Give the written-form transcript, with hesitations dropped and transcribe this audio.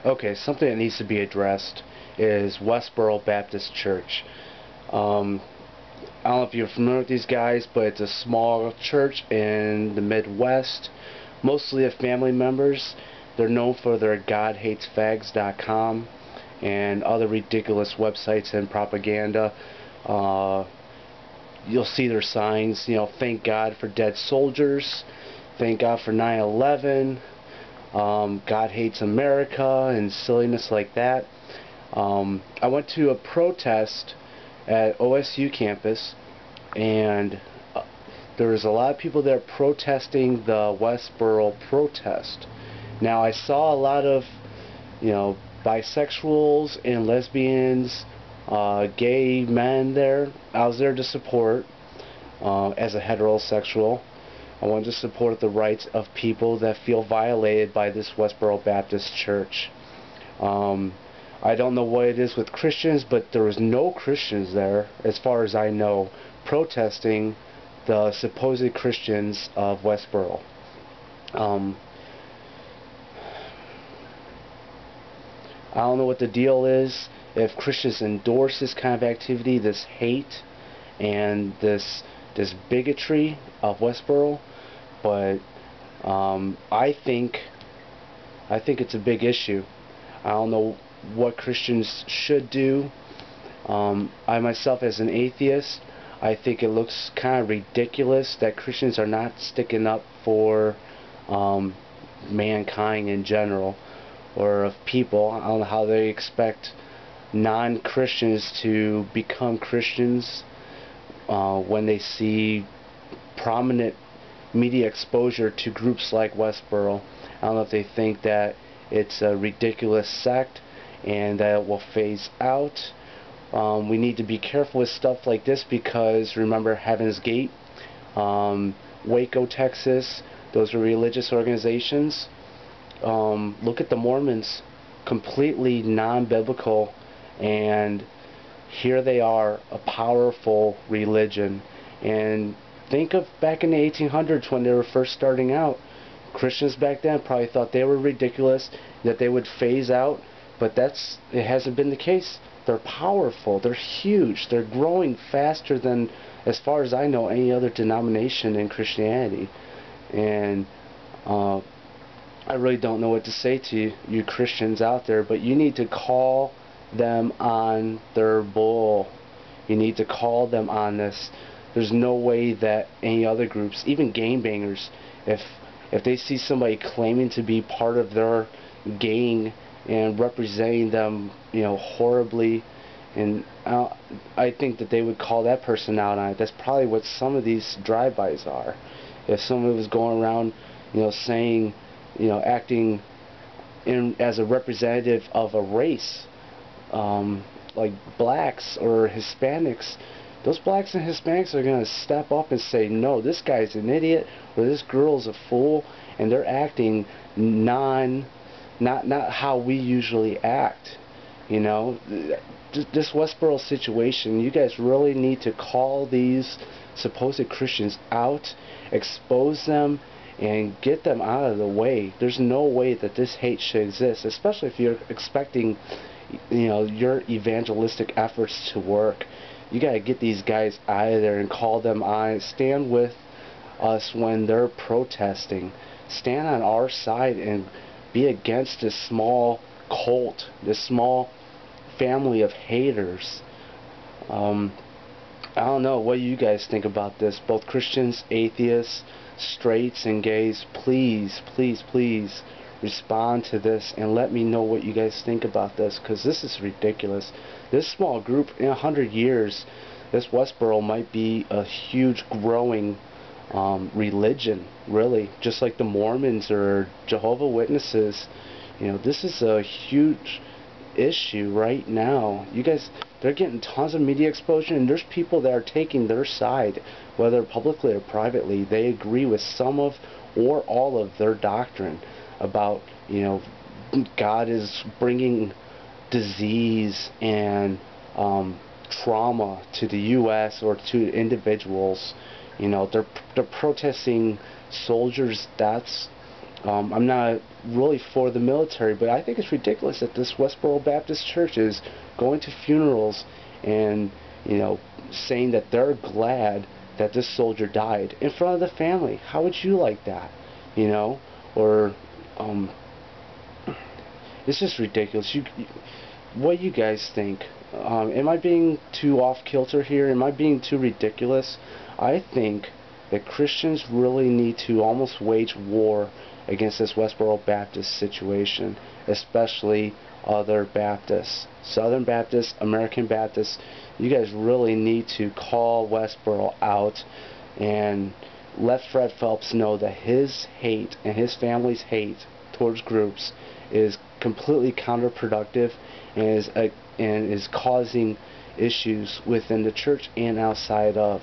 Okay, something that needs to be addressed is Westboro Baptist Church. I don't know if you're familiar with these guys, but it's a small church in the Midwest, mostly of family members. They're known for their GodHatesFags.com and other ridiculous websites and propaganda. You'll see their signs, thank God for dead soldiers, thank God for 9/11, God hates America, and silliness like that. I went to a protest at OSU campus, and there was a lot of people there protesting the Westboro protest. Now, I saw a lot of, bisexuals and lesbians, gay men there. I was there to support, as a heterosexual. I wanted to support the rights of people that feel violated by this Westboro Baptist Church. I don't know what it is with Christians, but there was no Christians there, as far as I know, protesting the supposed Christians of Westboro. I don't know what the deal is, if Christians endorse this kind of activity, this hate and this bigotry of Westboro, but I think it's a big issue. I don't know what Christians should do. I myself, as an atheist, I think it looks kind of ridiculous that Christians are not sticking up for mankind in general, or of people. I don't know how they expect non-Christians to become Christians when they see prominent media exposure to groups like Westboro. I don't know if they think that it's a ridiculous sect and that it will phase out. We need to be careful with stuff like this because, remember, Heaven's Gate, Waco, Texas, those are religious organizations. Look at the Mormons, completely non-biblical, and here they are, a powerful religion. And think of back in the 1800s when they were first starting out. Christians back then probably thought they were ridiculous, that they would phase out, but it hasn't been the case. They're powerful, they're huge, they're growing faster than, as far as I know, any other denomination in Christianity. And I really don't know what to say to you Christians out there, but you need to call them on their bull. You need to call them on this. There's no way that any other groups, even gangbangers, if they see somebody claiming to be part of their gang and representing them, horribly, and I think that they would call that person out on it. That's probably what some of these drive-bys are. If someone was going around, saying, acting as a representative of a race, like blacks or Hispanics, those blacks and Hispanics are going to step up and say, no, this guy's an idiot, or this girl's a fool, and they're acting not how we usually act. This Westboro situation, you guys really need to call these supposed Christians out, expose them, and get them out of the way. There's no way that this hate should exist, especially if you're expecting, your evangelistic efforts to work. You gotta get these guys out of there and call them on. Stand with us when they're protesting. Stand on our side and be against this small cult, this small family of haters. I don't know, what do you guys think about this? Both Christians, atheists, straights, and gays, please, please, please respond to this and let me know what you guys think about this, because this is ridiculous. This small group, in 100 years, this Westboro might be a huge growing religion, really, just like the Mormons or Jehovah's Witnesses. This is a huge issue right now. You guys, they're getting tons of media exposure, and there's people that are taking their side, whether publicly or privately. They agree with some of or all of their doctrine about, God is bringing disease and trauma to the U.S. or to individuals. They're protesting soldiers' deaths I'm not really for the military, but I think it's ridiculous that this Westboro Baptist Church is going to funerals and, you know, saying that they're glad that this soldier died in front of the family. How would you like that? You know? Or, it's just ridiculous. What do you guys think? Am I being too off kilter here? Am I being too ridiculous? I think that Christians really need to almost wage war against this Westboro Baptist situation, especially other Baptists. Southern Baptists, American Baptists, you guys really need to call Westboro out and let Fred Phelps know that his hate and his family's hate towards groups is completely counterproductive and is causing issues within the church and outside of.